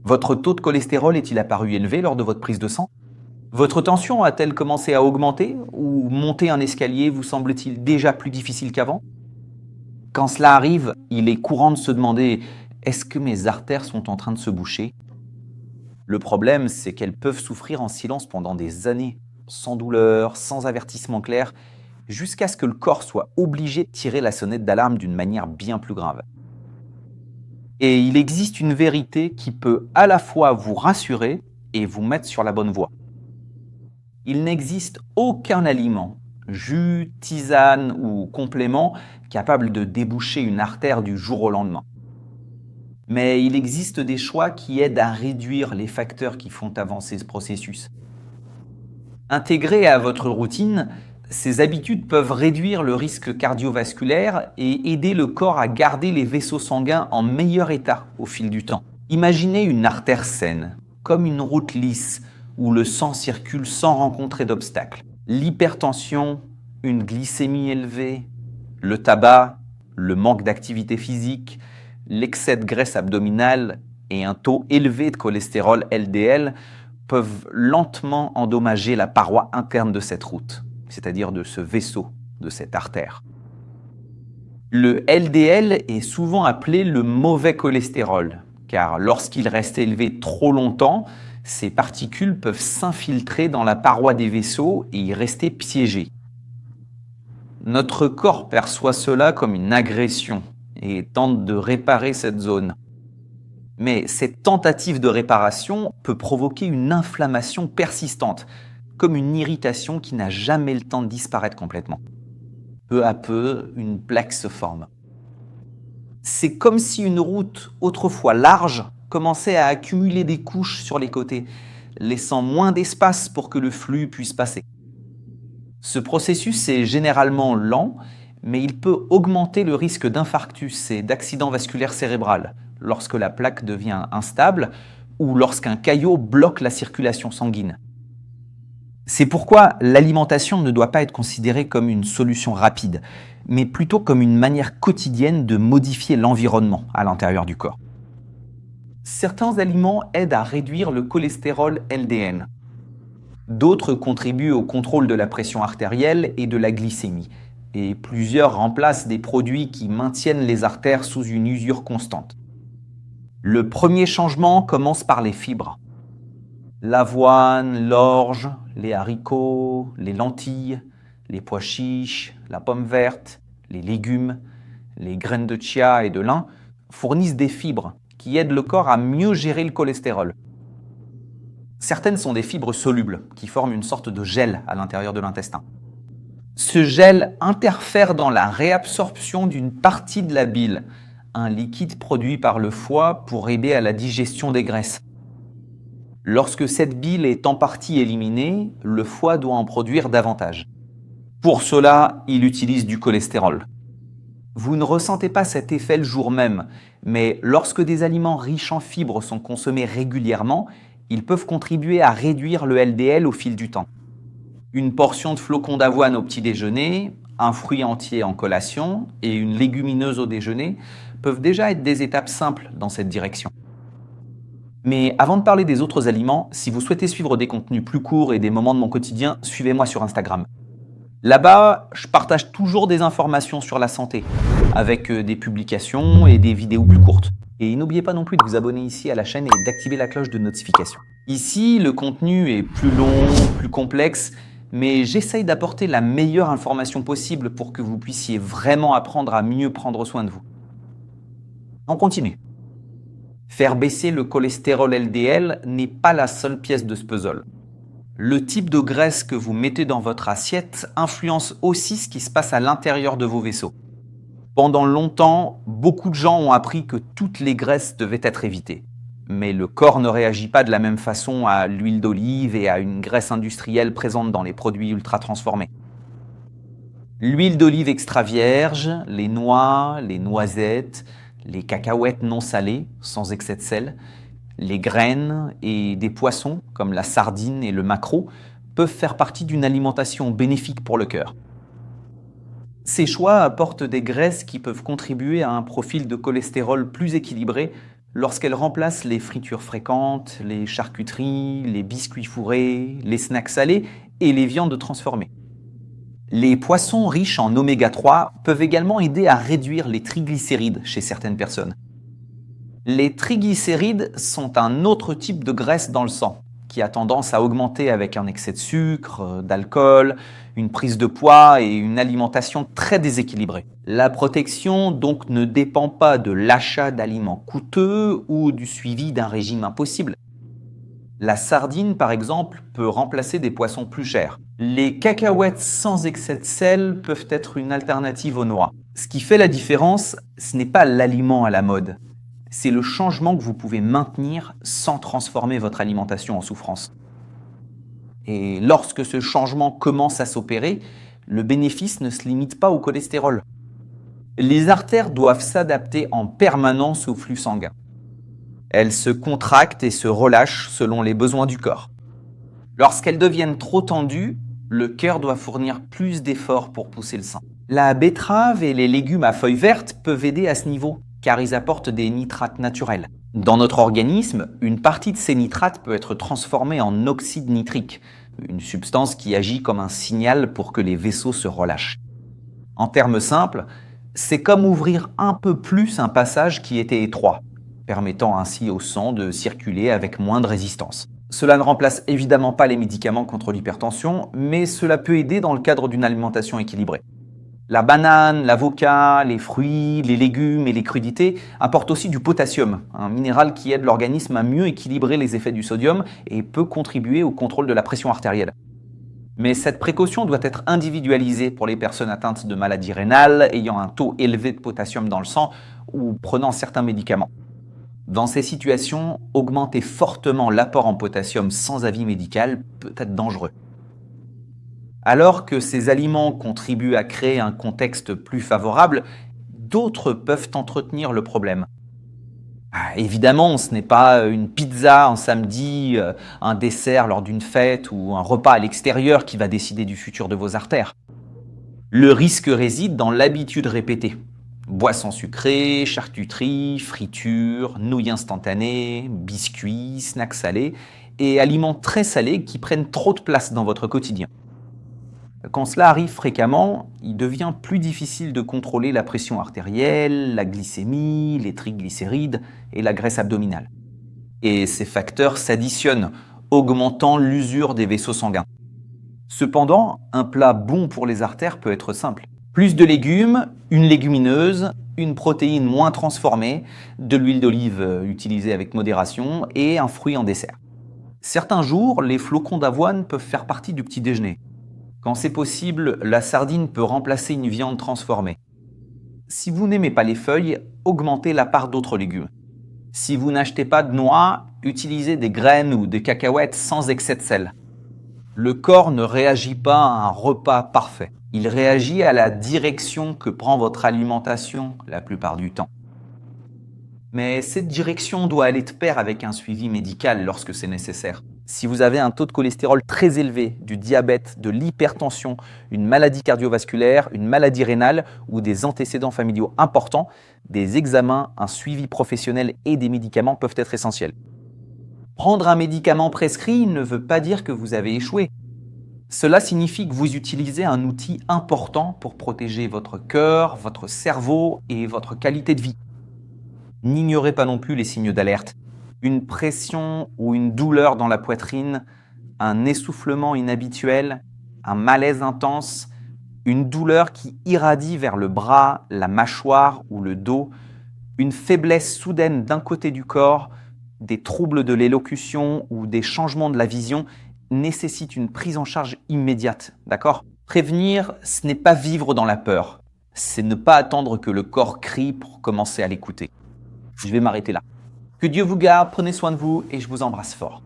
Votre taux de cholestérol est-il apparu élevé lors de votre prise de sang? Votre tension a-t-elle commencé à augmenter ou monter un escalier vous semble-t-il déjà plus difficile qu'avant? Quand cela arrive, il est courant de se demander: est-ce que mes artères sont en train de se boucher? Le problème, c'est qu'elles peuvent souffrir en silence pendant des années, sans douleur, sans avertissement clair, jusqu'à ce que le corps soit obligé de tirer la sonnette d'alarme d'une manière bien plus grave. Et il existe une vérité qui peut à la fois vous rassurer et vous mettre sur la bonne voie. Il n'existe aucun aliment, jus, tisane ou complément capable de déboucher une artère du jour au lendemain. Mais il existe des choix qui aident à réduire les facteurs qui font avancer ce processus. Intégrés à votre routine, ces habitudes peuvent réduire le risque cardiovasculaire et aider le corps à garder les vaisseaux sanguins en meilleur état au fil du temps. Imaginez une artère saine, comme une route lisse où le sang circule sans rencontrer d'obstacles. L'hypertension, une glycémie élevée, le tabac, le manque d'activité physique, l'excès de graisse abdominale et un taux élevé de cholestérol LDL peuvent lentement endommager la paroi interne de cette route, c'est-à-dire de ce vaisseau, de cette artère. Le LDL est souvent appelé le mauvais cholestérol, car lorsqu'il reste élevé trop longtemps, ces particules peuvent s'infiltrer dans la paroi des vaisseaux et y rester piégées. Notre corps perçoit cela comme une agression et tente de réparer cette zone. Mais cette tentative de réparation peut provoquer une inflammation persistante, comme une irritation qui n'a jamais le temps de disparaître complètement. Peu à peu, une plaque se forme. C'est comme si une route autrefois large commençait à accumuler des couches sur les côtés, laissant moins d'espace pour que le flux puisse passer. Ce processus est généralement lent, mais il peut augmenter le risque d'infarctus et d'accident vasculaire cérébral lorsque la plaque devient instable ou lorsqu'un caillot bloque la circulation sanguine. C'est pourquoi l'alimentation ne doit pas être considérée comme une solution rapide, mais plutôt comme une manière quotidienne de modifier l'environnement à l'intérieur du corps. Certains aliments aident à réduire le cholestérol LDL. D'autres contribuent au contrôle de la pression artérielle et de la glycémie. Et plusieurs remplacent des produits qui maintiennent les artères sous une usure constante. Le premier changement commence par les fibres. L'avoine, l'orge, les haricots, les lentilles, les pois chiches, la pomme verte, les légumes, les graines de chia et de lin fournissent des fibres qui aident le corps à mieux gérer le cholestérol. Certaines sont des fibres solubles qui forment une sorte de gel à l'intérieur de l'intestin. Ce gel interfère dans la réabsorption d'une partie de la bile, un liquide produit par le foie pour aider à la digestion des graisses. Lorsque cette bile est en partie éliminée, le foie doit en produire davantage. Pour cela, il utilise du cholestérol. Vous ne ressentez pas cet effet le jour même, mais lorsque des aliments riches en fibres sont consommés régulièrement, ils peuvent contribuer à réduire le LDL au fil du temps. Une portion de flocons d'avoine au petit déjeuner, un fruit entier en collation et une légumineuse au déjeuner peuvent déjà être des étapes simples dans cette direction. Mais avant de parler des autres aliments, si vous souhaitez suivre des contenus plus courts et des moments de mon quotidien, suivez-moi sur Instagram. Là-bas, je partage toujours des informations sur la santé, avec des publications et des vidéos plus courtes. Et n'oubliez pas non plus de vous abonner ici à la chaîne et d'activer la cloche de notification. Ici, le contenu est plus long, plus complexe, mais j'essaye d'apporter la meilleure information possible pour que vous puissiez vraiment apprendre à mieux prendre soin de vous. On continue. Faire baisser le cholestérol LDL n'est pas la seule pièce de ce puzzle. Le type de graisse que vous mettez dans votre assiette influence aussi ce qui se passe à l'intérieur de vos vaisseaux. Pendant longtemps, beaucoup de gens ont appris que toutes les graisses devaient être évitées. Mais le corps ne réagit pas de la même façon à l'huile d'olive et à une graisse industrielle présente dans les produits ultra transformés. L'huile d'olive extra vierge, les noix, les noisettes, les cacahuètes non salées, sans excès de sel, les graines et des poissons, comme la sardine et le maquereau, peuvent faire partie d'une alimentation bénéfique pour le cœur. Ces choix apportent des graisses qui peuvent contribuer à un profil de cholestérol plus équilibré lorsqu'elle remplace les fritures fréquentes, les charcuteries, les biscuits fourrés, les snacks salés et les viandes transformées. Les poissons riches en oméga 3 peuvent également aider à réduire les triglycérides chez certaines personnes. Les triglycérides sont un autre type de graisse dans le sang, qui a tendance à augmenter avec un excès de sucre, d'alcool, une prise de poids et une alimentation très déséquilibrée. La protection donc ne dépend pas de l'achat d'aliments coûteux ou du suivi d'un régime impossible. La sardine, par exemple, peut remplacer des poissons plus chers. Les cacahuètes sans excès de sel peuvent être une alternative aux noix. Ce qui fait la différence, ce n'est pas l'aliment à la mode. C'est le changement que vous pouvez maintenir sans transformer votre alimentation en souffrance. Et lorsque ce changement commence à s'opérer, le bénéfice ne se limite pas au cholestérol. Les artères doivent s'adapter en permanence au flux sanguin. Elles se contractent et se relâchent selon les besoins du corps. Lorsqu'elles deviennent trop tendues, le cœur doit fournir plus d'efforts pour pousser le sang. La betterave et les légumes à feuilles vertes peuvent aider à ce niveau, car ils apportent des nitrates naturels. Dans notre organisme, une partie de ces nitrates peut être transformée en oxyde nitrique, une substance qui agit comme un signal pour que les vaisseaux se relâchent. En termes simples, c'est comme ouvrir un peu plus un passage qui était étroit, permettant ainsi au sang de circuler avec moins de résistance. Cela ne remplace évidemment pas les médicaments contre l'hypertension, mais cela peut aider dans le cadre d'une alimentation équilibrée. La banane, l'avocat, les fruits, les légumes et les crudités apportent aussi du potassium, un minéral qui aide l'organisme à mieux équilibrer les effets du sodium et peut contribuer au contrôle de la pression artérielle. Mais cette précaution doit être individualisée pour les personnes atteintes de maladies rénales, ayant un taux élevé de potassium dans le sang ou prenant certains médicaments. Dans ces situations, augmenter fortement l'apport en potassium sans avis médical peut être dangereux. Alors que ces aliments contribuent à créer un contexte plus favorable, d'autres peuvent entretenir le problème. Évidemment, ce n'est pas une pizza un samedi, un dessert lors d'une fête ou un repas à l'extérieur qui va décider du futur de vos artères. Le risque réside dans l'habitude répétée. Boissons sucrées, charcuteries, fritures, nouilles instantanées, biscuits, snacks salés et aliments très salés qui prennent trop de place dans votre quotidien. Quand cela arrive fréquemment, il devient plus difficile de contrôler la pression artérielle, la glycémie, les triglycérides et la graisse abdominale. Et ces facteurs s'additionnent, augmentant l'usure des vaisseaux sanguins. Cependant, un plat bon pour les artères peut être simple. Plus de légumes, une légumineuse, une protéine moins transformée, de l'huile d'olive utilisée avec modération et un fruit en dessert. Certains jours, les flocons d'avoine peuvent faire partie du petit déjeuner. Quand c'est possible, la sardine peut remplacer une viande transformée. Si vous n'aimez pas les feuilles, augmentez la part d'autres légumes. Si vous n'achetez pas de noix, utilisez des graines ou des cacahuètes sans excès de sel. Le corps ne réagit pas à un repas parfait. Il réagit à la direction que prend votre alimentation la plupart du temps. Mais cette direction doit aller de pair avec un suivi médical lorsque c'est nécessaire. Si vous avez un taux de cholestérol très élevé, du diabète, de l'hypertension, une maladie cardiovasculaire, une maladie rénale ou des antécédents familiaux importants, des examens, un suivi professionnel et des médicaments peuvent être essentiels. Prendre un médicament prescrit ne veut pas dire que vous avez échoué. Cela signifie que vous utilisez un outil important pour protéger votre cœur, votre cerveau et votre qualité de vie. N'ignorez pas non plus les signes d'alerte. Une pression ou une douleur dans la poitrine, un essoufflement inhabituel, un malaise intense, une douleur qui irradie vers le bras, la mâchoire ou le dos, une faiblesse soudaine d'un côté du corps, des troubles de l'élocution ou des changements de la vision nécessitent une prise en charge immédiate, d'accord ? Prévenir, ce n'est pas vivre dans la peur, c'est ne pas attendre que le corps crie pour commencer à l'écouter. Je vais m'arrêter là. Que Dieu vous garde, prenez soin de vous et je vous embrasse fort.